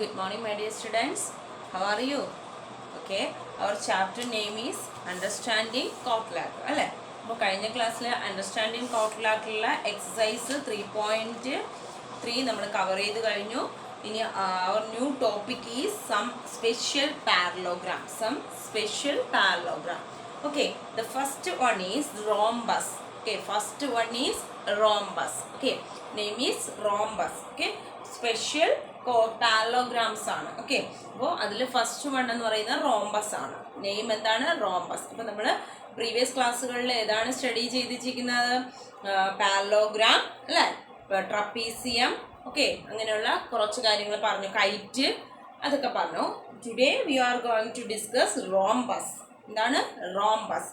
Good morning, my dear students. How are you? Okay, our chapter name is Understanding Quadrilateral. അല്ലേ, അപ്പോൾ കഴിഞ്ഞ ക്ലാസ്സിൽ understanding quadrilateral exercise 3.3 നമ്മൾ cover ചെയ്ത് കഴിഞ്ഞു. ഇനി our new topic is some special parallelogram. Okay, the first one is rhombus. Okay, first one is rhombus. Okay, name is rhombus. Okay, special parallelograms ആണ്. Okay, അപ്പോൾ അതിൽ ഫസ്റ്റ് വൺ എന്ന് പറയുന്നത് rhombus ആണ്. നെയിം എന്താണ്? റോംബസ്. അപ്പോൾ നമ്മൾ previous ക്ലാസ്സുകളിൽ ഏതാണ് സ്റ്റഡി ചെയ്തിരിക്കുന്നത്? പാരലോഗ്രാം അല്ലേ, ട്രപ്പീസിയം, ഓക്കെ, അങ്ങനെയുള്ള കുറച്ച് കാര്യങ്ങൾ പറഞ്ഞു. കൈറ്റ് അതൊക്കെ പറഞ്ഞു. Today we are going to discuss rhombus. എന്താണ് rhombus?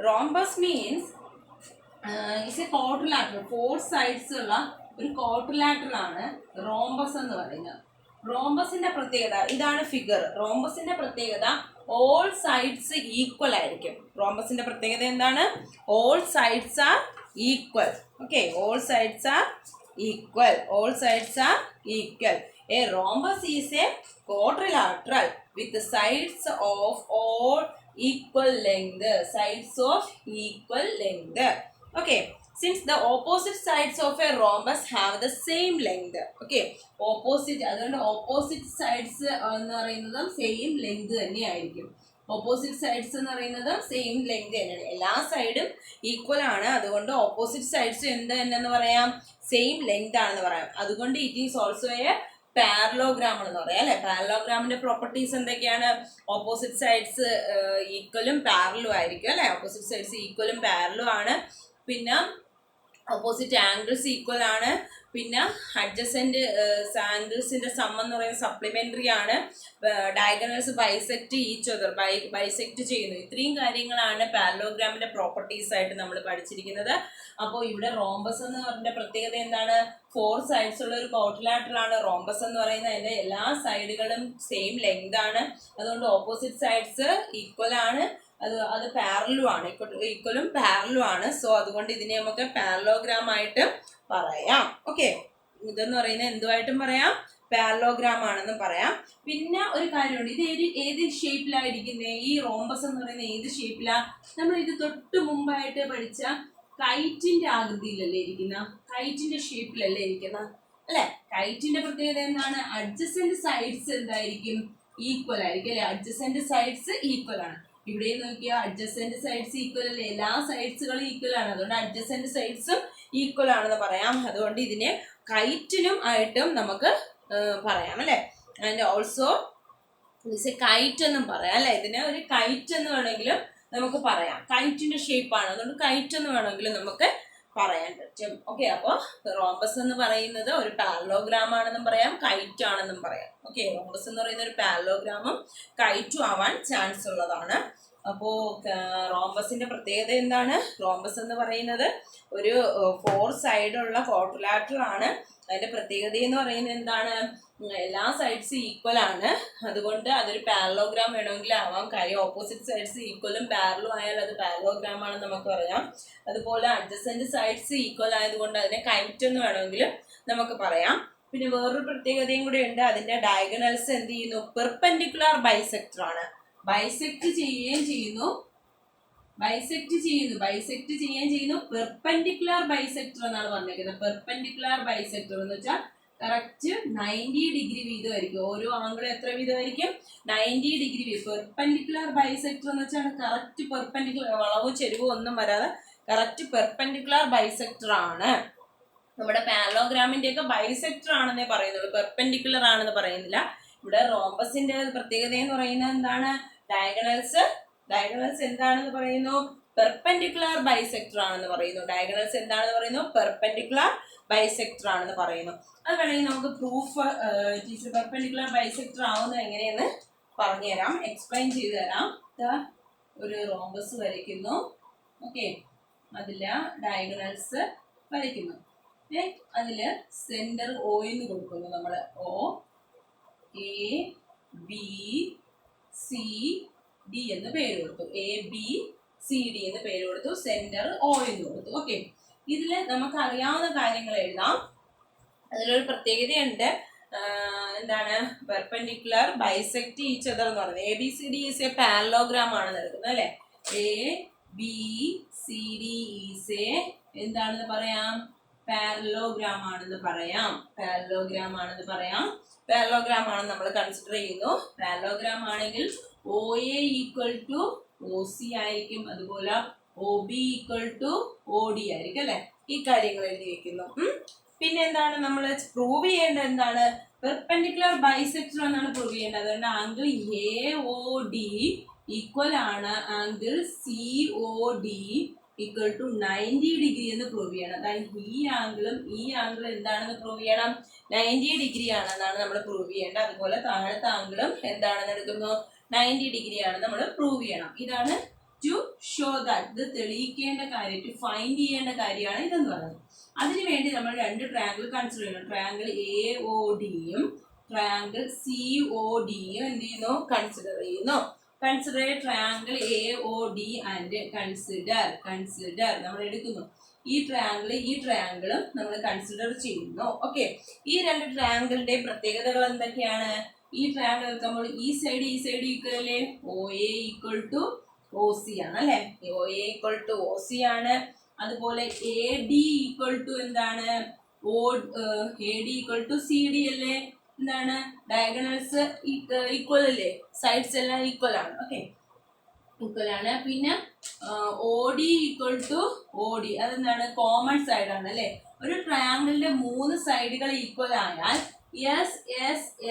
Rhombus means it's a quadrilateral, 4 sides ഉള്ള ഒരു ക്വാഡ്രിലാറ്ററൽ ആണ് റോംബസ് എന്ന് പറയുന്നത്. റോംബസിന്റെ പ്രത്യേകത ഇതാണ് ഫിഗർ. റോംബസിന്റെ പ്രത്യേകത ഓൾ സൈഡ്സ് ഈക്വൽ ആയിരിക്കും. റോംബസിന്റെ പ്രത്യേകത എന്താണ്? All sides are equal. Okay, all sides are equal. All sides are equal. A rhombus is A quadrilateral with sides of all equal length. Sides of equal length. Okay, since the opposite sides of a rhombus have the same length. Okay, opposite, അതുകൊണ്ട് opposite sides എന്ന് പറയുന്നത് same length തന്നെ ആയിരിക്കും. Opposite sides എന്ന് പറയുന്നത് same length തന്നെയാണ്. എല്ലാ സൈഡും ഈക്വൽ ആണ്. അതുകൊണ്ട് ഓപ്പോസിറ്റ് സൈഡ്സ് എന്ത് തന്നെയെന്ന് പറയാം? സെയിം ലെങ്ത് ആണെന്ന് പറയാം. അതുകൊണ്ട് it is also A parallelogram എന്ന് പറയാം അല്ലെ. പാരലോഗ്രാമിന്റെ പ്രോപ്പർട്ടീസ് എന്തൊക്കെയാണ്? ഓപ്പോസിറ്റ് സൈഡ്സ് ഈക്വലും പാരലും ആയിരിക്കും അല്ലെ. ഓപ്പോസിറ്റ് സൈഡ്സ് ഈക്വലും പാരലും ആണ്. പിന്നെ ഓപ്പോസിറ്റ് ആംഗിൾസ് ഈക്വൽ ആണ്. പിന്നെ അഡ്ജസന്റ് ആംഗിൾസിന്റെ സം എന്ന് പറയുന്നത് സപ്ലിമെന്ററി ആണ്. Diagonals bisect each other, bisect ചെയ്യുന്നു. ഇത്രയും കാര്യങ്ങളാണ് പാരലോഗ്രാമിന്റെ പ്രോപ്പർട്ടീസ് ആയിട്ട് നമ്മൾ പഠിച്ചിരിക്കുന്നത്. അപ്പോൾ ഇവിടെ റോംബസ് എന്ന് പറഞ്ഞ പ്രത്യേകത എന്താണ്? 4 സൈഡ്സ് ഉള്ള ഒരു ക്വാഡ്രിലാറ്ററൽ ആണ് റോംബസ് എന്ന് പറയുന്നത്. അതിന്റെ എല്ലാ സൈഡുകളും സെയിം ലെങ്ത് ആണ്. അതുകൊണ്ട് ഓപ്പോസിറ്റ് സൈഡ്സ് ഈക്വൽ ആണ്. അത് പാരലും ആണ്, ഈക്വലും പാരലും ആണ്. സോ അതുകൊണ്ട് ഇതിനെ നമുക്ക് പാരലോഗ്രാം ആയിട്ട് പറയാം. ഓക്കെ, ഇതെന്ന് പറയുന്നത് എന്തുമായിട്ടും പറയാം? പാരലോഗ്രാം ആണെന്നും പറയാം. പിന്നെ ഒരു കാര്യമുണ്ട്, ഇത് ഏത് ഷേപ്പിലായിരിക്കുന്നത്? ഈ റോംബസ് എന്ന് പറയുന്നത് ഏത് ഷേപ്പിലാ? നമ്മൾ ഇത് തൊട്ട് മുമ്പായിട്ട് പഠിച്ച കൈറ്റിന്റെ ആകൃതിയിലല്ലേ ഇരിക്കുന്ന? കൈറ്റിന്റെ ഷേപ്പിലല്ലേ ഇരിക്കുന്ന അല്ലെ. കൈറ്റിന്റെ പ്രത്യേകത എന്താണ്? അഡ്ജസന്റ് സൈഡ്സ് എന്തായിരിക്കും? ഈക്വൽ ആയിരിക്കും അല്ലെ. അഡ്ജസന്റ് സൈഡ്സ് ഈക്വൽ ആണ്. ഇവിടെ നോക്കിയാൽ അഡ്ജസന്റ് സൈഡ്സ് ഈക്വൽ അല്ലേ. എല്ലാ സൈഡ്സുകളും ഈക്വൽ ആണ്. അതുകൊണ്ട് അഡ്ജസന്റ് സൈഡ്സും ഈക്വൽ ആണെന്ന് പറയാം. അതുകൊണ്ട് ഇതിനെ കൈറ്റിനും ആയിട്ടും നമുക്ക് പറയാം അല്ലെ. ആൻഡ് ഓൾസോ കൈറ്റ് എന്നും പറയാം അല്ലെ. ഇതിനെ ഒരു കൈറ്റ് എന്ന് വേണമെങ്കിലും നമുക്ക് പറയാം. കൈറ്റിന്റെ ഷേപ്പാണ്, അതുകൊണ്ട് കൈറ്റ് എന്ന് വേണമെങ്കിലും നമുക്ക് പറയാൻ പറ്റും. ഓക്കെ, അപ്പോൾ റോംബസ് എന്ന് പറയുന്നത് ഒരു പാരലോഗ്രാം ആണെന്നും പറയാം, കൈറ്റ് ആണെന്നും പറയാം. ഓക്കെ, റോംബസ് എന്ന് പറയുന്ന ഒരു പാരലോഗ്രാമും കൈറ്റും ആവാൻ ചാൻസ് ഉള്ളതാണ്. അപ്പോൾ റോംബസിന്റെ പ്രത്യേകത എന്താണ്? റോംബസ് എന്ന് പറയുന്നത് ഒരു 4 സൈഡുള്ള ക്വാഡ്രിലാറ്ററൽ ആണ്. അതിന്റെ പ്രത്യേകത എന്ന് പറയുന്നത് എന്താണ്? എല്ലാ സൈഡ്സും ഈക്വൽ ആണ്. അതുകൊണ്ട് അതൊരു പാരലോഗ്രാം വേണമെങ്കിൽ ആവാം. കാര്യം ഓപ്പോസിറ്റ് സൈഡ്സ് ഈക്വലും പാരലും ആയാൽ അത് പാരലോഗ്രാം ആണെന്ന് നമുക്ക് പറയാം. അതുപോലെ അഡ്ജസന്റ് സൈഡ്സ് ഈക്വൽ ആയതുകൊണ്ട് അതിനെ കൈറ്റ് എന്ന് വേണമെങ്കിലും നമുക്ക് പറയാം. പിന്നെ വേറൊരു പ്രത്യേകതയും കൂടെ ഉണ്ട്. അതിന്റെ ഡയഗണൽസ് എന്ത് ചെയ്യുന്നു? പെർപെൻഡിക്കുലർ ബൈസെക്ടർ ആണ്. ബൈസെക്ട് ചെയ്യുകയും ചെയ്യുന്നു. പെർപെൻഡിക്കുലർ ബൈസെക്ടർ എന്നാണ് പറഞ്ഞിരിക്കുന്നത്. പെർപെൻഡിക്കുലർ ബൈസെക്ടർ എന്ന് വെച്ചാൽ കറക്റ്റ് 90 ഡിഗ്രി വീതമായിരിക്കും. ഓരോ ആംഗിളും എത്ര വീതമായിരിക്കും? 90 ഡിഗ്രി വീതം. പെർപെൻഡിക്കുലർ ബൈസെക്ടർ എന്ന് വെച്ചാൽ കറക്റ്റ് പെർപെൻഡിക്കുലർ, വളവോ ചെരുവോ ഒന്നും വരാതെ കറക്റ്റ് പെർപെൻഡിക്കുലർ ബൈസെക്ടർ ആണ്. നമ്മുടെ പാരലോഗ്രാമിന്റെ ഒക്കെ ബൈസെക്ടർ ആണെന്നേ പറയുന്നുള്ളൂ, പെർപെൻഡിക്കുലർ ആണെന്ന് പറയുന്നില്ല. ഇവിടെ റോംബസിന്റെ പ്രത്യേകത എന്ന് പറയുന്നത് എന്താണ്? ഡയഗണൽസ് എന്താണെന്ന് പറയുന്നു? പെർപെൻഡിക്കുലർ ബൈസെക്ടർ ആണെന്ന് പറയുന്നു. ഡയഗണൽസ് എന്താണെന്ന് പറയുന്നു? പെർപെൻഡിക്കുലർ ബൈസെക്ടർ ആണെന്ന് പറയുന്നു. അത് വേണമെങ്കിൽ നമുക്ക് പ്രൂഫ് പെർപെൻഡിക്കുലർ ബൈസെക്ടർ ആവുന്നത് എങ്ങനെയെന്ന് പറഞ്ഞുതരാം, എക്സ്പ്ലെയിൻ ചെയ്തു തരാം. ഒരു റോംബസ് വരയ്ക്കുന്നു. ഓക്കെ, അതില് ഡയഗണൽസ് വരയ്ക്കുന്നു. അതില് സെന്റർ O എന്ന് കൊടുക്കുന്നു. നമ്മൾ O A B C D എന്ന് പേര് കൊടുത്തു. ABCD എന്ന് പേര് കൊടുത്തു. സെന്റർ O എന്ന് കൊടുത്തു. ഓക്കെ, ഇതില് നമുക്ക് അറിയാവുന്ന കാര്യങ്ങൾ എഴുതാം. അതിലൊരു പ്രത്യേകതയുണ്ട്. എന്താണ് പെർപെൻഡിക്കുലർ ബൈസെക്ട് ഈച്ച് അതർ എന്ന് പറയുന്നത്. A B C D is A parallelogram ആണ് നടക്കുന്നത് അല്ലെ. A B C D is A എന്താണെന്ന് പറയാം, പാരലോഗ്രാം ആണെന്ന് പറയാം. പാരലോഗ്രാം ആണെന്ന് പറയാം. പാരലോഗ്രാം ആണെന്ന് നമ്മൾ കൺസിഡർ ചെയ്യുന്നു. പാരലോഗ്രാം ആണെങ്കിൽ O A equal to O C ആയിരിക്കും, അതുപോലെ O B equal to O D ആയിരിക്കും അല്ലെ. ഈ കാര്യങ്ങൾ എഴുതി വെക്കുന്നു. പിന്നെ എന്താണ് നമ്മൾ പ്രൂവ് ചെയ്യേണ്ടത്, എന്താണ് പെർപെൻഡിക്കുലർ ബൈസെക്ടർ എന്നാണ് പ്രൂവ് ചെയ്യേണ്ടത്. അതുകൊണ്ട് angle A O D equal ആണ് angle C O D equal to 90 degree എന്ന് പ്രൂവ് ചെയ്യണം. അതായത് ഈ ആംഗിളും ഈ ആംഗിളും എന്താണെന്ന് പ്രൂവ് ചെയ്യണം, 90 ഡിഗ്രി ആണെന്നാണ് നമ്മൾ പ്രൂവ് ചെയ്യേണ്ടത്. അതുപോലെ താഴത്തെ ആംഗിളും എന്താണെന്ന് എടുക്കുന്നു, 90 ഡിഗ്രി ആണ് നമ്മൾ പ്രൂവ് ചെയ്യണം. ഇതാണ് ടു ഷോ ദാറ്റ്, ഇത് തെളിയിക്കേണ്ട കാര്യം, ടു ഫൈൻഡ് ചെയ്യേണ്ട കാര്യമാണ് ഇതെന്ന് പറയുന്നത്. അതിനുവേണ്ടി നമ്മൾ രണ്ട് ട്രയാങ്കിൾ കൺസിഡർ ചെയ്യണം. ട്രയാങ്കിൾ എ ഒ ഡിയും ട്രയാങ്കിൾ സി ഒ ഡിയും എന്ത് ചെയ്യുന്നു, കൺസിഡർ ചെയ്യുന്നു. Consider triangle A O D and consider നമ്മൾ എടുക്കുന്നു. ഈ ട്രയാങ്കിളും നമ്മൾ കൺസിഡർ ചെയ്യുന്നു. ഓക്കെ, ഈ രണ്ട് ട്രയാങ്കിളിന്റെ പ്രത്യേകതകൾ എന്തൊക്കെയാണ്? ഈ ട്രയാങ്കിൾ എടുക്കുമ്പോൾ ഈ സൈഡ് ഈക്വൽ അല്ലേ, O A equal to O C ആണ് അല്ലെ. O A equal to O C ആണ്. അതുപോലെ എ ഡി ഈക്വൽ ടു എന്താണ്, A D equal to C D അല്ലേ. എന്താണ്, ഡയഗണൽസ് ഈക്വൽ അല്ലേ, സൈഡ്സ് എല്ലാം ഈക്വൽ ആണ്. ഓക്കെ, ഈക്വൽ ആണ്. പിന്നെ O D equal to O D, അതെന്താണ്, കോമൺ സൈഡ് ആണ് അല്ലെ. ഒരു ട്രയാങ്കിളിന്റെ 3 സൈഡുകൾ ഈക്വൽ ആയാൽ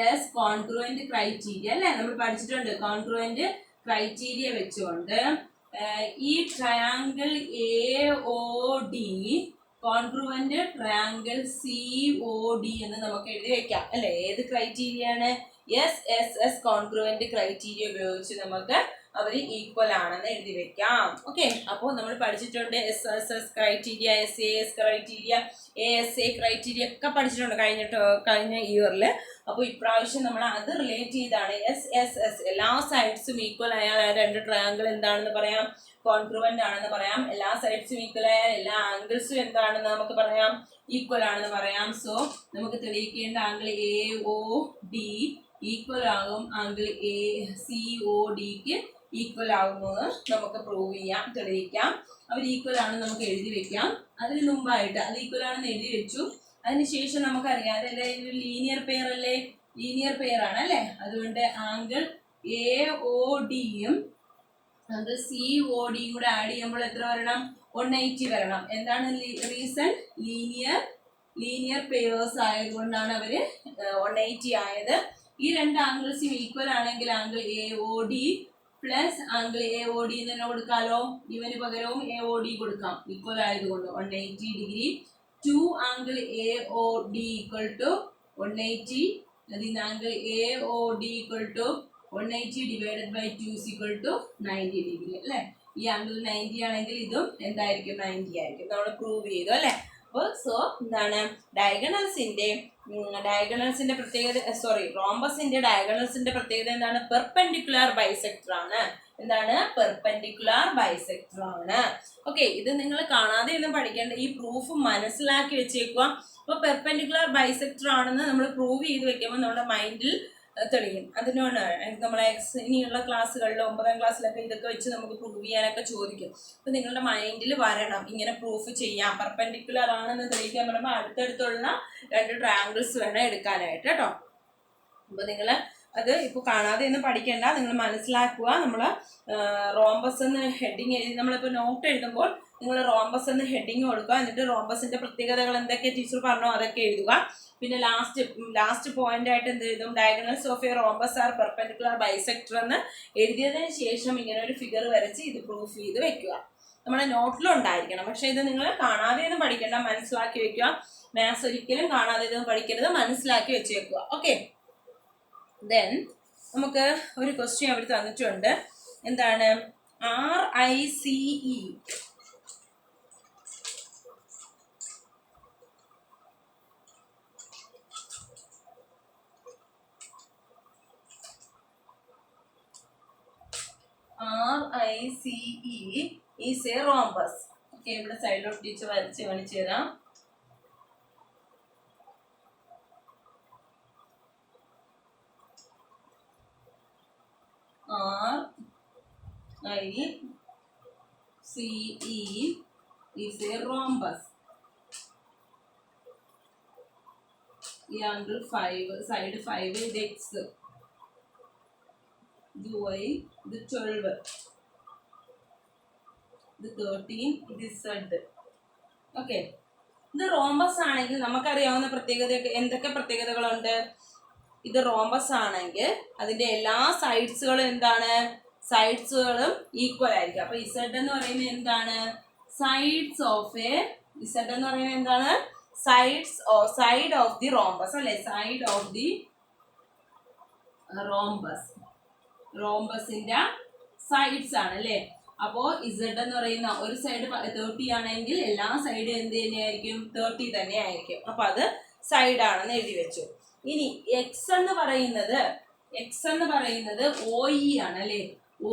എസ് കോൺഗ്രുവന്റ് ക്രൈറ്റീരിയ അല്ലെ, നമ്മൾ പഠിച്ചിട്ടുണ്ട്. കോൺഗ്രുവന്റ് ക്രൈറ്റീരിയ വെച്ചുകൊണ്ട് ഈ triangle A O D congruent triangle C O D എന്ന് നമുക്ക് എഴുതി വെക്കാം അല്ലെ. ഏത് ക്രൈറ്റീരിയ ആണ്? എസ് കോൺഗ്രുവന്റ് ക്രൈറ്റീരിയ ഉപയോഗിച്ച് നമുക്ക് അവർ ഈക്വൽ ആണെന്ന് എഴുതി വെക്കാം. ഓക്കെ, അപ്പോൾ നമ്മൾ പഠിച്ചിട്ടുണ്ട് S criteria, S criteria, A criteria ഒക്കെ പഠിച്ചിട്ടുണ്ട് കഴിഞ്ഞ ഇയറിൽ. അപ്പോൾ ഇപ്രാവശ്യം നമ്മൾ അത് റിലേറ്റ് ചെയ്താണ് എസ് എല്ലാ സൈഡ്സും ഈക്വൽ ആയാൽ രണ്ട് ട്രയാങ്കിൾ എന്താണെന്ന് പറയാം, കോൺഗ്രുവന്റ് ആണെന്ന് പറയാം. എല്ലാ സൈഡ്സും ഈക്വൽ ആയാൽ എല്ലാ ആംഗിൾസും എന്താണെന്ന് നമുക്ക് പറയാം, ഈക്വൽ ആണെന്ന് പറയാം. സോ നമുക്ക് തെളിയിക്കേണ്ട angle A O D equal ആകും ആംഗിൾ എ സി ഒ ഡിക്ക് ഈക്വൽ ആകുമെന്ന് നമുക്ക് പ്രൂവ് ചെയ്യാം, തെളിയിക്കാം. അവർ ഈക്വൽ ആണെന്ന് നമുക്ക് എഴുതി വെക്കാം. അതിന് മുമ്പായിട്ട് അത് ഈക്വൽ ആണെന്ന് എഴുതി വെച്ചു. അതിനുശേഷം നമുക്കറിയാം അതെ ലീനിയർ പെയർ അല്ലേ, ലീനിയർ പെയർ ആണ് അല്ലേ. അതുകൊണ്ട് ആംഗിൾ എ ഒ ഡിയും ആംഗിൾ സി ഒ ഡിയും കൂടെ ആഡ് ചെയ്യുമ്പോൾ എത്ര വരണം, 180 വരണം. എന്താണ് റീസൺ? ലീനിയർ പെയേഴ്സ് ആയതുകൊണ്ടാണ് അവര് 180 ആയത്. ഈ രണ്ട് ആംഗിൾസും ഈക്വൽ ആണെങ്കിൽ angle A O D plus angle A O D തന്നെ കൊടുക്കാലോ. ഇവന് പകരവും എ ഒ ഡി കൊടുക്കാം, ഈക്വൽ ആയതുകൊണ്ട് 180 degree. 2 angle A O D equal to 180. അതിന് angle A O D equal to 180 divided by 2 is equal to 90 degree അല്ലെ. ഈ angle 90 ആണെങ്കിൽ ഇതും എന്തായിരിക്കും, 90 ആയിരിക്കും. നമ്മൾ പ്രൂവ് ചെയ്തു അല്ലെ. അപ്പോൾ എന്താണ് ഡയഗണൽസിന്റെ പ്രത്യേകത, റോംബസിന്റെ ഡയഗണൽസിന്റെ പ്രത്യേകത എന്താണ്, പെർപെൻഡിക്കുലർ ബൈസെക്ടർ ആണ്. എന്താണ്, പെർപെൻഡിക്കുലർ ബൈസെക്ടർ ആണ്. ഓക്കെ, ഇത് നിങ്ങൾ കാണാതെ ഒന്നും പഠിക്കേണ്ട, ഈ പ്രൂഫ് മനസ്സിലാക്കി വെച്ചേക്കുക. അപ്പോൾ പെർപെൻഡിക്കുലർ ബൈസെക്ടർ ആണെന്ന് നമ്മൾ പ്രൂവ് ചെയ്ത് വെക്കുമ്പോൾ നമ്മുടെ മൈൻഡിൽ തെളിയും. അതിനോട് നമ്മളെ ഇനിയുള്ള ക്ലാസ്സുകളിൽ 9ാം ക്ലാസ്സിലൊക്കെ ഇതൊക്കെ വെച്ച് നമുക്ക് പ്രൂവ് ചെയ്യാനൊക്കെ ചോദിക്കും. അപ്പോൾ നിങ്ങളുടെ മൈൻഡിൽ വരണം, ഇങ്ങനെ പ്രൂഫ് ചെയ്യാം, പെർപെൻഡിക്കുലർ ആണെന്ന് തെളിയിക്കാൻ പറയുമ്പോൾ അടുത്തടുത്തുള്ള രണ്ട് ട്രയാങ്കിൾസ് വേണം എടുക്കാനായിട്ട് കേട്ടോ. അപ്പോൾ നിങ്ങൾ അത് ഇപ്പോൾ കാണാതെ ഒന്നും പഠിക്കേണ്ട, നിങ്ങൾ മനസ്സിലാക്കുക. നമ്മൾ റോംബസ് എന്ന് ഹെഡിങ് എഴുതി, നമ്മളിപ്പോൾ നോട്ട് എഴുതുമ്പോൾ നിങ്ങൾ റോംബസ് എന്ന് ഹെഡിങ് കൊടുക്കുക. എന്നിട്ട് റോംബസിന്റെ പ്രത്യേകതകൾ എന്തൊക്കെ ടീച്ചർ പറഞ്ഞോ അതൊക്കെ എഴുതുക. പിന്നെ ലാസ്റ്റ് പോയിന്റ് ആയിട്ട് എന്ത് എഴുതും, diagonals of A rhombus are perpendicular bisector എന്ന് എഴുതിയതിന് ശേഷം ഇങ്ങനെ ഒരു ഫിഗർ വരച്ച് ഇത് പ്രൂഫ് ചെയ്ത് വെക്കുക. നമ്മുടെ നോട്ടിലുണ്ടായിരിക്കണം. പക്ഷെ ഇത് നിങ്ങൾ കാണാതെ ഒന്നും പഠിക്കേണ്ട, മനസ്സിലാക്കി വെക്കുക. മാത്സ് ഒരിക്കലും കാണാതെ ഇതൊന്നും പഠിക്കരുത്, മനസ്സിലാക്കി വെച്ചേക്കുക. ഓക്കെ, ദെൻ നമുക്ക് ഒരു ക്വസ്റ്റ്യൻ അവിടെ തന്നിട്ടുണ്ട്. എന്താണ്, RICE is a rhombus. Okay, ഇവിടെ സൈഡിലോട്ട് ടീച്ചർ വരച്ച് കാണിച്ചു തരാം. is a rhombus. ഈ ആംഗിൾ 5, സൈഡ് 5, ഇത് എക്സ്, ഇത് വൈ, ഇത് 12, ഇത് 13, ഇത് സെഡ്. ഓക്കെ, ഇത് റോംബസ് ആണെങ്കിൽ നമുക്കറിയാവുന്ന പ്രത്യേകത എന്തൊക്കെ പ്രത്യേകതകളുണ്ട്? ഇത് റോംബസ് ആണെങ്കിൽ അതിന്റെ എല്ലാ സൈഡ്സുകളും എന്താണ്? സൈഡ്സുകളും ഈക്വൽ ആയിരിക്കും. അപ്പൊ ഇസഡ് എന്ന് പറയുന്നത് എന്താണ്? സൈഡ്സ് ഓഫ് എ, ഇസഡ് എന്ന് പറയുന്നത് എന്താണ്? സൈഡ് ഓഫ് ദി റോംബസ് അല്ലെ? സൈഡ് ഓഫ് ദി റോംബസ്, റോംബസിന്റെ സൈഡ്സ് ആണ് അല്ലെ? അപ്പോ ഇസഡ് എന്ന് പറയുന്ന ഒരു സൈഡ് 30 ആണെങ്കിൽ എല്ലാ സൈഡും എന്ത് തന്നെയായിരിക്കും? 30 തന്നെ ആയിരിക്കും. അപ്പൊ അത് സൈഡ് ആണെന്ന് എഴുതി വെച്ചു. ഇനി എക്സ് എന്ന് പറയുന്നത് OE ആണ് അല്ലെ?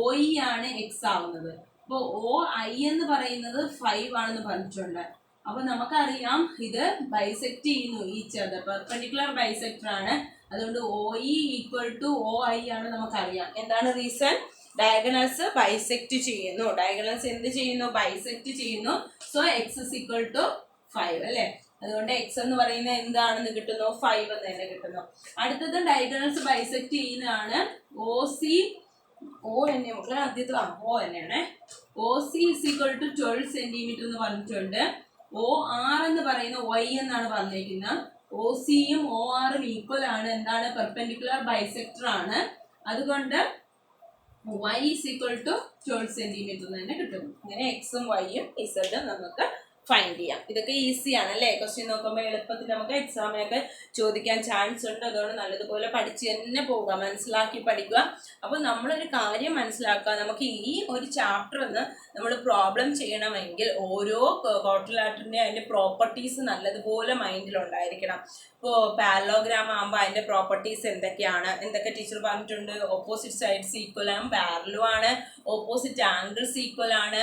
OE ആണ് എക്സ് ആവുന്നത്. അപ്പൊ OI എന്ന് പറയുന്നത് 5 ആണെന്ന് പറഞ്ഞിട്ടുണ്ട്. അപ്പൊ നമുക്കറിയാം ഇത് ബൈസെക്ട് ചെയ്യുന്നു, ഈച്ച് അതർ പെർപെൻഡിക്കുലർ ബൈസെക്ടർ ആണ്. അതുകൊണ്ട് OE = OI ആണ് നമുക്കറിയാം. എന്താണ് റീസൺ? ഡയഗണൽസ് ബൈസെക്ട് ചെയ്യുന്നു. ഡയഗണൽസ് എന്ത് ചെയ്യുന്നു? ബൈസെക്ട് ചെയ്യുന്നു. സോ എക്സ് = 5 അല്ലെ? അതുകൊണ്ട് എക്സ് എന്ന് പറയുന്നത് എന്താണെന്ന് കിട്ടുന്നു? 5 എന്ന് തന്നെ കിട്ടുന്നു. അടുത്തത് ഡയഗണൽസ് ബൈസെക്ട് ചെയ്യുന്നതാണ് OC. ആദ്യത്തെ O തന്നെയാണ്. OC = 12 സെന്റിമീറ്റർ എന്ന് പറഞ്ഞിട്ടുണ്ട്. OR എന്ന് പറയുന്ന Y എന്നാണ് പറഞ്ഞിരിക്കുന്നത്. OCയും ORഉം ഈക്വൽ ആണ്. എന്താണ്? പെർപെൻഡിക്കുലർ ബൈസെക്ടർ ആണ്. അതുകൊണ്ട് Y = 12 സെന്റിമീറ്റർ തന്നെ കിട്ടും. അങ്ങനെ എക്സും വൈയും ഇസഡും നമുക്ക് ഫൈൻഡ് ചെയ്യാം. ഇതൊക്കെ ഈസി ആണ് അല്ലേ? ക്വസ്റ്റ്യൻ നോക്കുമ്പോൾ എളുപ്പത്തിൽ നമുക്ക് എക്സാമിനൊക്കെ ചോദിക്കാൻ ചാൻസ് ഉണ്ട്. അതുകൊണ്ട് നല്ലതുപോലെ പഠിച്ച് തന്നെ പോവുക, മനസ്സിലാക്കി പഠിക്കുക. അപ്പൊ നമ്മളൊരു കാര്യം മനസ്സിലാക്കുക, നമുക്ക് ഈ ഒരു ചാപ്റ്റർ നമ്മൾ പ്രോബ്ലം ചെയ്യണമെങ്കിൽ ഓരോ ക്വാഡ്രിലാറ്ററിന്റെ അതിന്റെ പ്രോപ്പർട്ടീസ് നല്ലതുപോലെ മൈൻഡിൽ ഉണ്ടായിരിക്കണം. ഇപ്പോൾ പാരലോഗ്രാം ആകുമ്പോൾ അതിന്റെ പ്രോപ്പർട്ടീസ് എന്തൊക്കെ ടീച്ചർ പറഞ്ഞിട്ടുണ്ട്? ഓപ്പോസിറ്റ് സൈഡ്സ് ഈക്വൽ ആണ്, പാരലും ആണ്, ഓപ്പോസിറ്റ് ആംഗിൾസ് ഈക്വൽ ആണ്,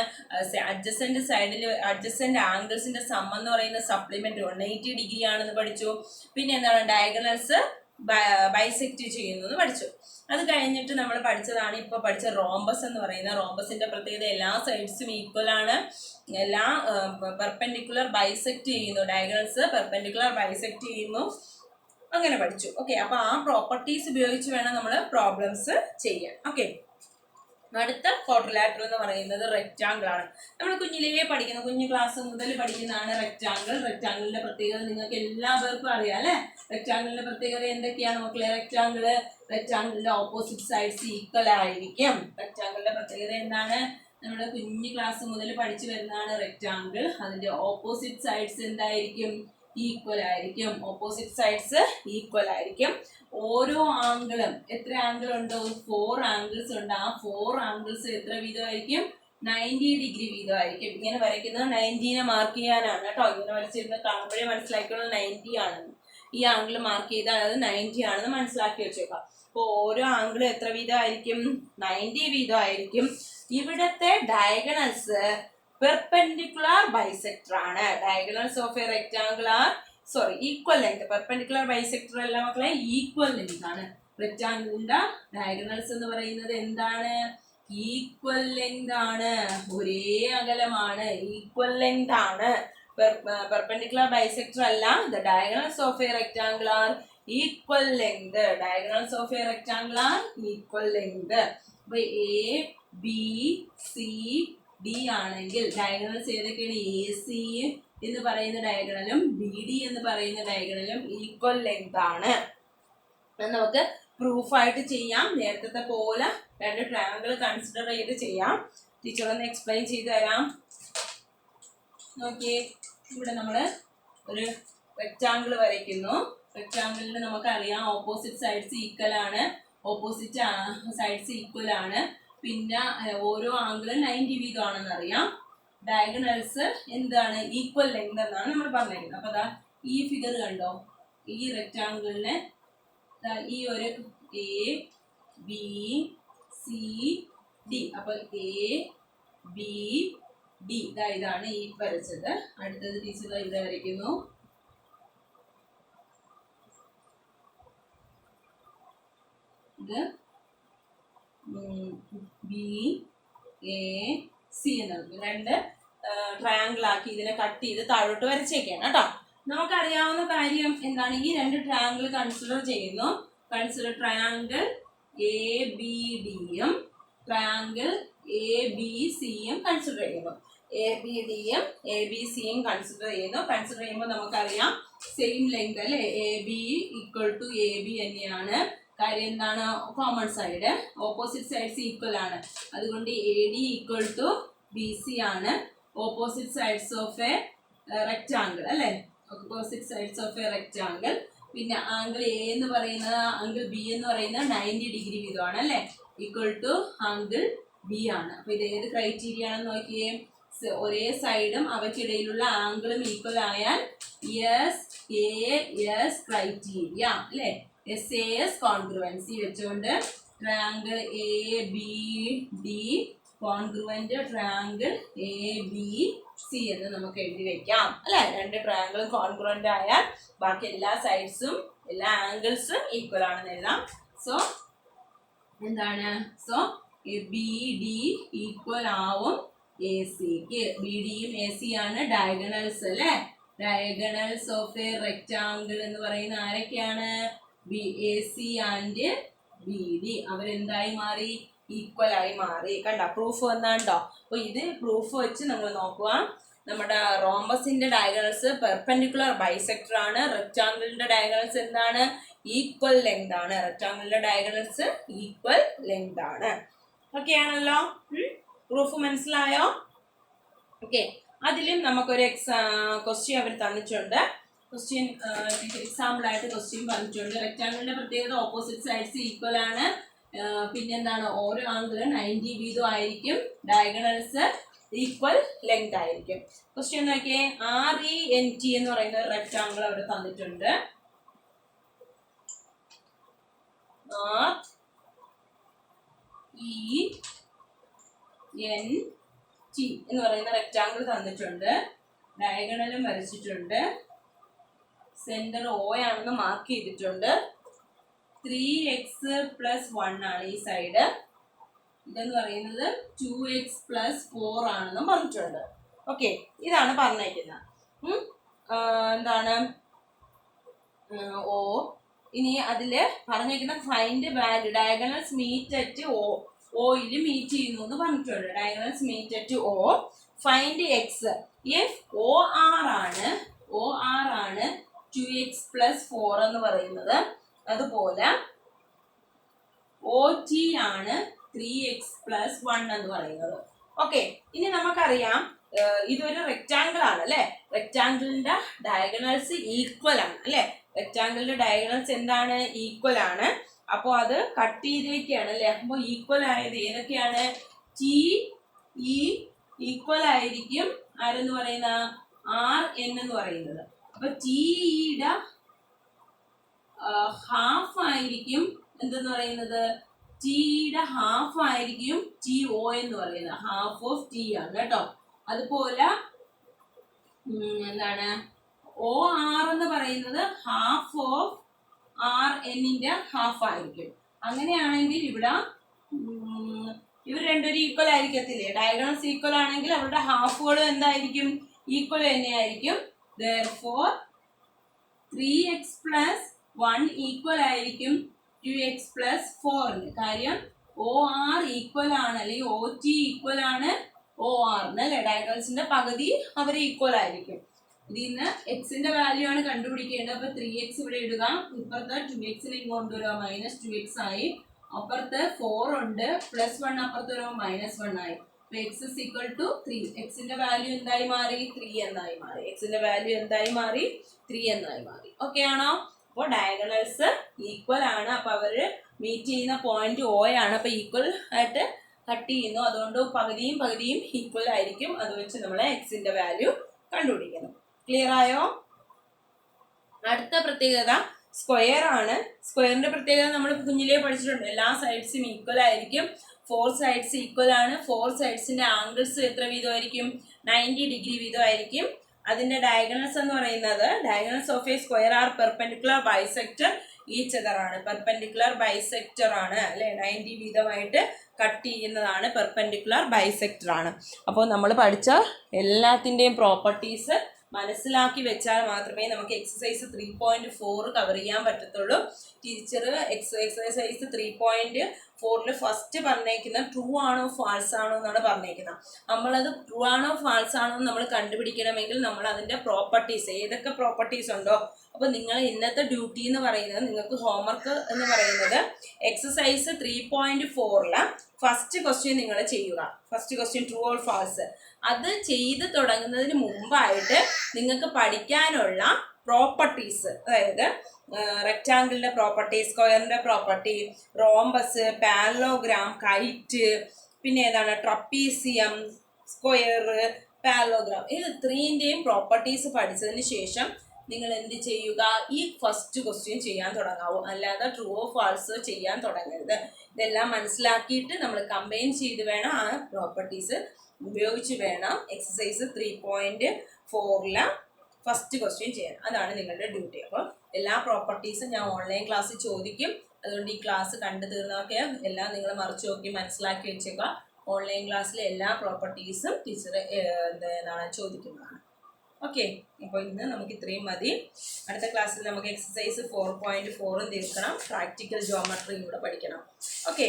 അഡ്ജസന്റ് സൈഡിൽ അഡ്ജസന്റ് ആംഗിൾസിന്റെ സം എന്ന് പറയുന്ന സപ്ലിമെന്റ് 180 ഡിഗ്രി ആണെന്ന് പഠിച്ചു. പിന്നെ എന്താണ്? ഡയഗണൽസ് ബൈസെക്ട് ചെയ്യുന്നു എന്ന് പഠിച്ചു. അത് കഴിഞ്ഞിട്ട് നമ്മൾ പഠിച്ചതാണ് ഇപ്പൊ പഠിച്ച റോംബസ് എന്ന് പറയുന്ന റോംബസിന്റെ പ്രത്യേകത എല്ലാ സൈഡ്സും ഈക്വൽ ആണ്, എല്ലാ പെർപെൻഡിക്കുലർ ബൈസെക്ട് ചെയ്യുന്നു, ഡയഗണൽസ് പെർപെൻഡിക്കുലർ ബൈസെക്ട് ചെയ്യുന്നു, അങ്ങനെ പഠിച്ചു. ഓക്കെ, അപ്പൊ ആ പ്രോപ്പർട്ടീസ് ഉപയോഗിച്ച് വേണം നമ്മൾ പ്രോബ്ലംസ് ചെയ്യാൻ. ഓക്കെ, അടുത്ത ക്വാഡ്രിലാറ്റർ എന്ന് പറയുന്നത് റെക്റ്റാങ്കിൾ ആണ്. നമ്മൾ കുഞ്ഞിലേ പഠിക്കുന്ന, കുഞ്ഞു ക്ലാസ് മുതൽ പഠിക്കുന്നതാണ് റെക്റ്റാങ്കിൾ. റെക്റ്റാങ്കിളിന്റെ പ്രത്യേകത നിങ്ങൾക്ക് എല്ലാവർക്കും അറിയാം അല്ലെ? റെക്റ്റാങ്കിളിന്റെ പ്രത്യേകത എന്തൊക്കെയാണ് മക്കളെ? റെക്റ്റാങ്കിളിന്റെ ഓപ്പോസിറ്റ് സൈഡ്സ് ഈക്വൽ ആയിരിക്കും. റെക്റ്റാങ്കിളിന്റെ പ്രത്യേകത എന്താണ്? നമ്മുടെ കുഞ്ഞു ക്ലാസ് മുതൽ പഠിച്ചു വരുന്നതാണ് റെക്റ്റാങ്കിൾ. അതിന്റെ ഓപ്പോസിറ്റ് സൈഡ്സ് എന്തായിരിക്കും? ഈക്വൽ ആയിരിക്കും. ഓപ്പോസിറ്റ് സൈഡ്സ് ഈക്വൽ ആയിരിക്കും. ഓരോ ആംഗിളും എത്ര ആംഗിൾ ഉണ്ട്? 4 ആംഗിൾസ് ഉണ്ട്. ആ 4 ആംഗിൾസ് എത്ര വീതമായിരിക്കും? 90 ഡിഗ്രി വീതമായിരിക്കും. ഇങ്ങനെ വരയ്ക്കുന്നത് 90നെ മാർക്ക് ചെയ്യാനാണ് കേട്ടോ. ഇങ്ങനെ വരച്ചിരുന്ന് കാണുമ്പോഴേ മനസ്സിലാക്കിയുള്ളൂ 90 ആണെന്ന്. ഈ ആംഗിൾ മാർക്ക് ചെയ്താൽ അത് 90 ആണെന്ന് മനസ്സിലാക്കി വെച്ചേക്കാം. അപ്പോൾ ഓരോ ആംഗിളും എത്ര വീതമായിരിക്കും? 90 വീതമായിരിക്കും. ഇവിടത്തെ ഡയഗണൽസ് പെർപെൻഡിക്കുലർ ബൈസെക്ടർ ആണ്. Diagonals of a rectangle are equal length. Perpendicular bisector അല്ല മക്കളെ, ഈക്വൽ ലെങ്ത് ആണ്. റെക്ടാങ്കിളിന്റെ ഡയഗണൽസ് എന്ന് പറയുന്നത് എന്താണ്? ഈക്വൽ ലെങ്ത് ആണ്, ഒരേ അകലമാണ്, ഈക്വൽ ലെങ്ത് ആണ്. പെർപെൻഡിക്കുലർ ബൈസെക്ടർ അല്ല. The diagonals of a rectangle are equal length. Diagonals of a rectangle are equal length. അപ്പൊ ABCD ആണെങ്കിൽ ഡയഗണൽസ് ഏതൊക്കെയാണ്? AC എന്ന് പറയുന്ന ഡയഗണലും BD എന്ന് പറയുന്ന ഡയഗണലും ഈക്വൽ ലെങ്ത് ആണ്. നമുക്ക് പ്രൂഫായിട്ട് ചെയ്യാം. നേരത്തെ പോലെ 2 ട്രയാങ്കിൾ കൺസിഡർ ചെയ്ത് ചെയ്യാം. ടീച്ചർ ഒന്ന് എക്സ്പ്ലെയിൻ ചെയ്ത് തരാം. നോക്കിയേ, ഇവിടെ നമ്മൾ ഒരു റെക്ടാങ്കിൾ വരയ്ക്കുന്നു. റെക്ടാങ്കിളിന് നമുക്കറിയാം ഓപ്പോസിറ്റ് സൈഡ്സ് ഈക്വൽ ആണ്, ഓപ്പോസിറ്റ് സൈഡ്സ് ഈക്വൽ ആണ്. പിന്നെ ഓരോ ആംഗിളും 90 വീതമാണെന്ന് അറിയാം. ഡയഗണൽസ് എന്താണ്? ഈക്വൽ ലെങ്ത് എന്നാണ് നമ്മൾ പറഞ്ഞിരിക്കുന്നത്. അപ്പൊ അതാ ഈ ഫിഗർ കണ്ടോ? ഈ റെക്ടാങ്കിളിന് ഈ ഒരു ABCD. അപ്പൊ ABD ഇതാണ് ഈ വരച്ചത്. അടുത്തത് ടീച്ചർ ഇവിടെ വരയ്ക്കുന്നു. ഇത് BD എ സി എന്ന് രണ്ട് ട്രയാങ്കിൾ ആക്കി ഇതിനെ കട്ട് ചെയ്ത് താഴോട്ട് വരച്ചേക്കാണ് കേട്ടോ. നമുക്കറിയാവുന്ന കാര്യം എന്താണ്, ഈ രണ്ട് ട്രയാങ്കിൾ കൺസിഡർ ചെയ്യുന്നു. കൺസിഡർ ട്രയാങ്കിൾ എ ബി ഡിയും ട്രയാങ്കിൾ എ ബി സിയും കൺസിഡർ ചെയ്യുന്നു. എ ബി ഡിയും എ ബി സിയും കൺസിഡർ ചെയ്യുന്നു. കൺസിഡർ ചെയ്യുമ്പോൾ നമുക്കറിയാം സെയിം ലെങ്ത് അല്ലേ, A B equal to A B തന്നെയാണ്. കാര്യം എന്താണ്, common side, opposite sides equal ആണ്. അതുകൊണ്ട് A D equal to B C ആണ്. Opposite sides of a rectangle അല്ലേ, opposite sides of a rectangle. പിന്നെ ആംഗിൾ എ എന്ന് പറയുന്നത് ആംഗിൾ ബി എന്ന് പറയുന്നത് 90 ഡിഗ്രി വീതമാണ് അല്ലേ, ഈക്വൽ ടു ആംഗിൾ ബി ആണ്. അപ്പൊ ഇത് ഏത് ക്രൈറ്റീരിയ ആണെന്ന് നോക്കിയേ, ഒരേ സൈഡും അവയ്ക്കിടയിലുള്ള ആംഗിളും ഈക്വൽ ആയാൽ യെസ് എ എസ് ക്രൈറ്റീരിയ അല്ലേ, എസ് എ എസ് കോൺഗ്രുവൻസി വെച്ചുകൊണ്ട് triangle A B D congruent triangle A B C എന്ന് നമുക്ക് എഴുതി വെക്കാം അല്ലെ. രണ്ട് ട്രയാങ്കിളും കോൺഗ്രുവന്റ് ആയാൽ ബാക്കി എല്ലാ സൈഡ്സും എല്ലാ ആംഗിൾസും ഈക്വൽ ആണെന്ന് എഴുതാം. സോ എന്താണ്, സോ ബി ഡി ഈക്വൽ ആവും എ സിക്ക്. ബി ഡിയും എ സി ആണ് ഡയഗണൽസ് അല്ലെ. ഡയഗണൽസ് ഓഫ് എ റെക്റ്റാങ്കിൾ എന്ന് പറയുന്ന ആരൊക്കെയാണ്, A C and B D. അവരെന്തായി മാറി, ഈക്വൽ ആയി മാറി. കണ്ട പ്രൂഫ് വന്നാണ്ടോ. അപ്പൊ ഇത് പ്രൂഫ് വെച്ച് നമ്മൾ നോക്കുക. നമ്മുടെ റോംബസിന്റെ ഡയഗണൽസ് പെർപെൻഡിക്കുലർ ബൈസെക്ടർ ആണ്. റെക്റ്റാങ്കിളിന്റെ ഡയഗണൽസ് എന്താണ്, ഈക്വൽ ലെങ്ത് ആണ്. റെക്റ്റാങ്കിളിന്റെ ഡയഗണൽസ് ഈക്വൽ ലെങ്ത് ആണ്. ഓക്കെ ആണല്ലോ, പ്രൂഫ് മനസ്സിലായോ? ഓക്കെ, അതിലും നമുക്കൊരു ക്വസ്റ്റ്യൻ അവർ തന്നിട്ടുണ്ട്. ക്വസ്റ്റ്യൻ എക്സാമ്പിൾ ആയിട്ട് ക്വസ്റ്റ്യൻ പറഞ്ഞിട്ടുണ്ട്. റെക്റ്റാങ്കിളിന്റെ പ്രത്യേകത ഓപ്പോസിറ്റ് സൈഡ്സ് ഈക്വൽ ആണ്. പിന്നെന്താണ്, ഓരോ ആംഗിളും 90 വീതം ആയിരിക്കും. ഡയഗണൽസ് ഈക്വൽ ലെങ്ത് ആയിരിക്കും. ക്വസ്റ്റ്യൻ നോക്കിയേ, RENT എന്ന് പറയുന്ന ഒരു റെക്റ്റാങ്കിൾ അവിടെ തന്നിട്ടുണ്ട്. RENT എന്ന് പറയുന്ന റെക്റ്റാങ്കിൾ തന്നിട്ടുണ്ട്. ഡയഗണലും വരച്ചിട്ടുണ്ട്. സെന്റർ O ആണെന്ന് മാർക്ക് ചെയ്തിട്ടുണ്ട്. 3x + 1 ആണ് ഈ സൈഡ്. ഇതെന്ന് പറയുന്നത് 2x + 4 ആണെന്ന് പറഞ്ഞിട്ടുണ്ട്. ഓക്കെ, ഇതാണ് പറഞ്ഞേക്കുന്നത്. എന്താണ് O. ഇനി അതില് പറഞ്ഞേക്കുന്ന find value diagonals meet at O. ഓയിൽ മീറ്റ് ചെയ്യുന്നു എന്ന് പറഞ്ഞിട്ടുണ്ട്. Diagonals meet at O. Find X. If OR ആണ് 2x + 4 എന്ന് പറയുന്നത്. അതുപോലെ OT ആണ് 3x + 1 എന്ന് പറയുന്നത്. ഓക്കെ, ഇനി നമുക്കറിയാം ഇതൊരു റെക്റ്റാങ്കിൾ ആണ് അല്ലെ. റെക്റ്റാങ്കിളിന്റെ ഡയഗണൽസ് ഈക്വൽ ആണ് അല്ലെ. റെക്റ്റാങ്കിളിന്റെ ഡയഗണൽസ് എന്താണ്, ഈക്വൽ ആണ്. അപ്പോൾ അത് കട്ട് ചെയ്തേക്കാണ് അല്ലെ. അപ്പോൾ ഈക്വൽ ആയത് ഏതൊക്കെയാണ്, ടി ഇ ഈക്വൽ ആയിരിക്കും ആരെന്ന് പറയുന്ന RN എന്ന് പറയുന്നത്. അപ്പൊ ടിയുടെ ഹാഫ് ആയിരിക്കും എന്തെന്ന് പറയുന്നത്, ടിയുടെ ഹാഫ് ആയിരിക്കും TO എന്ന് പറയുന്നത്. ഹാഫ് ഓഫ് ടി ആണ് കേട്ടോ. അതുപോലെ എന്താണ് OR എന്ന് പറയുന്നത് ഹാഫ് ഓഫ് RNന്റെ ഹാഫ് ആയിരിക്കും. അങ്ങനെയാണെങ്കിൽ ഇവിടെ ഇവർ രണ്ടുപേരും ഈക്വൽ ആയിരിക്കത്തില്ലേ. ഡയഗണൽസ് ഈക്വൽ ആണെങ്കിൽ അവരുടെ ഹാഫുകളും എന്തായിരിക്കും, ഈക്വൽ തന്നെയായിരിക്കും. Therefore 3x + 1 ഈക്വൽ ആയിരിക്കും 2x + 4. കാര്യം OR ഈക്വൽ ആണ് അല്ലെങ്കിൽ OT ഈക്വൽ ആണ് OR അല്ലെ. ഡയഗണൽസിന്റെ പകുതി അവർ ഈക്വൽ ആയിരിക്കും. ഇതിന്ന് എക്സിന്റെ വാല്യൂ ആണ് കണ്ടുപിടിക്കേണ്ടത്. അപ്പൊ 3x ഇവിടെ ഇടുക. ഇപ്പുറത്ത് 2x കൊണ്ടുവരിക, -2x ആയി. അപ്പുറത്ത് 4 ഉണ്ട്, +1 അപ്പുറത്ത് വരുമ്പോൾ -1 ആയി. അപ്പൊ x = 3. എക്സിന്റെ വാല്യൂ എന്തായി മാറി, 3 എന്നായി മാറി. എക്സിന്റെ വാല്യൂ എന്തായി മാറി, 3 എന്നായി മാറി. ഓക്കെ ആണോ? അപ്പോൾ ഡയഗണൽസ് ഈക്വൽ ആണ്. അപ്പൊ അവര് മീറ്റ് ചെയ്യുന്ന പോയിന്റ് O ആണ്. അപ്പൊ ഈക്വൽ ആയിട്ട് കട്ട് ചെയ്യുന്നു. അതുകൊണ്ട് പകുതിയും ഈക്വൽ ആയിരിക്കും. അത് വെച്ച് നമ്മൾ എക്സിന്റെ വാല്യൂ കണ്ടുപിടിക്കുന്നു. ക്ലിയർ ആയോ? അടുത്ത പ്രത്യേകത സ്ക്വയർ ആണ്. സ്ക്വയറിന്റെ പ്രത്യേകത നമ്മൾ കുഞ്ഞിലേ പഠിച്ചിട്ടുണ്ട്. എല്ലാ സൈഡ്സും ഈക്വൽ ആയിരിക്കും. 4 സൈഡ്സ് ഈക്വൽ ആണ്. 4 സൈഡ്സിന്റെ ആംഗിൾസ് എത്ര വീതമായിരിക്കും, 90 ഡിഗ്രി വീതമായിരിക്കും. അതിന്റെ ഡയഗണൽസ് എന്ന് പറയുന്നത് diagonals of A square are perpendicular bisector each other ആണ്. പെർപെൻഡിക്കുലർ ബൈസെക്ടർ ആണ് അല്ലെ, 90 വീതമായിട്ട് കട്ട് ചെയ്യുന്നതാണ് പെർപെൻഡിക്കുലർ ബൈസെക്ടർ ആണ്. അപ്പോൾ നമ്മൾ പഠിച്ച എല്ലാത്തിൻ്റെയും പ്രോപ്പർട്ടീസ് മനസ്സിലാക്കി വെച്ചാൽ മാത്രമേ നമുക്ക് എക്സസൈസ് 3.4 കവർ ചെയ്യാൻ പറ്റത്തുള്ളൂ. ടീച്ചർ എക്സസൈസ് 3.4 ഫസ്റ്റ് പറഞ്ഞേക്കുന്നത് ട്രൂ ആണോ ഫാൾസ് ആണോ എന്നാണ് പറഞ്ഞേക്കുന്നത്. നമ്മളത് ട്രൂ ആണോ ഫാൾസ് ആണോ എന്ന് നമ്മൾ കണ്ടുപിടിക്കണമെങ്കിൽ നമ്മൾ അതിൻ്റെ പ്രോപ്പർട്ടീസ്, ഏതൊക്കെ പ്രോപ്പർട്ടീസ് ഉണ്ടോ, അപ്പോൾ നിങ്ങൾ ഇന്നത്തെ ഡ്യൂട്ടി എന്ന് പറയുന്നത്, നിങ്ങൾക്ക് ഹോംവർക്ക് എന്ന് പറയുന്നത് എക്സസൈസ് 3.4 ഫസ്റ്റ് ക്വസ്റ്റ്യൻ നിങ്ങൾ ചെയ്യുക. First question true or false. അത് ചെയ്ത് തുടങ്ങുന്നതിന് മുമ്പായിട്ട് നിങ്ങൾക്ക് പഠിക്കാനുള്ള പ്രോപ്പർട്ടീസ്, അതായത് റെക്റ്റാങ്കിളിൻ്റെ പ്രോപ്പർട്ടി, സ്ക്വയറിൻ്റെ പ്രോപ്പർട്ടി, റോംബസ്, പാരലോഗ്രാം, കൈറ്റ്, പിന്നെ ഏതാണ് ട്രപ്പീസിയം, സ്ക്വയർ, പാരലോഗ്രാം, ഇത് ത്രീൻ്റെയും പ്രോപ്പർട്ടീസ് പഠിച്ചതിന് ശേഷം നിങ്ങൾ എന്ത് ചെയ്യുക, ഈ ഫസ്റ്റ് ക്വസ്റ്റ്യൻ ചെയ്യാൻ തുടങ്ങാവൂ. അല്ലാതെ ട്രൂ ഓ ഫാൾസോ ചെയ്യാൻ തുടങ്ങരുത്. ഇതെല്ലാം മനസ്സിലാക്കിയിട്ട് നമ്മൾ കമ്പൈൻ ചെയ്ത് വേണം, ആ പ്രോപ്പർട്ടീസ് ഉപയോഗിച്ച് വേണം എക്സസൈസ് 3.4 ഫസ്റ്റ് ക്വസ്റ്റ്യൻ ചെയ്യാൻ. അതാണ് നിങ്ങളുടെ ഡ്യൂട്ടി. അപ്പോൾ എല്ലാ പ്രോപ്പർട്ടീസും ഞാൻ ഓൺലൈൻ ക്ലാസ്സിൽ ചോദിക്കും. അതുകൊണ്ട് ഈ ക്ലാസ് കണ്ടു തീർന്നൊക്കെ എല്ലാം നിങ്ങൾ മറിച്ച് നോക്കി മനസ്സിലാക്കി വെച്ചേക്കുക. ഓൺലൈൻ ക്ലാസ്സിലെ എല്ലാ പ്രോപ്പർട്ടീസും ടീച്ചർ എന്താണ് ചോദിക്കുന്നതാണ്. ഓക്കെ, അപ്പോൾ ഇന്ന് നമുക്ക് ഇത്രയും മതി. അടുത്ത ക്ലാസ്സിൽ നമുക്ക് എക്സസൈസ് 4.4 തീർക്കണം, പ്രാക്ടിക്കൽ ജോമെട്രിയും കൂടെ പഠിക്കണം. Okay,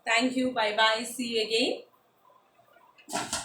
thank you, bye bye, see you again.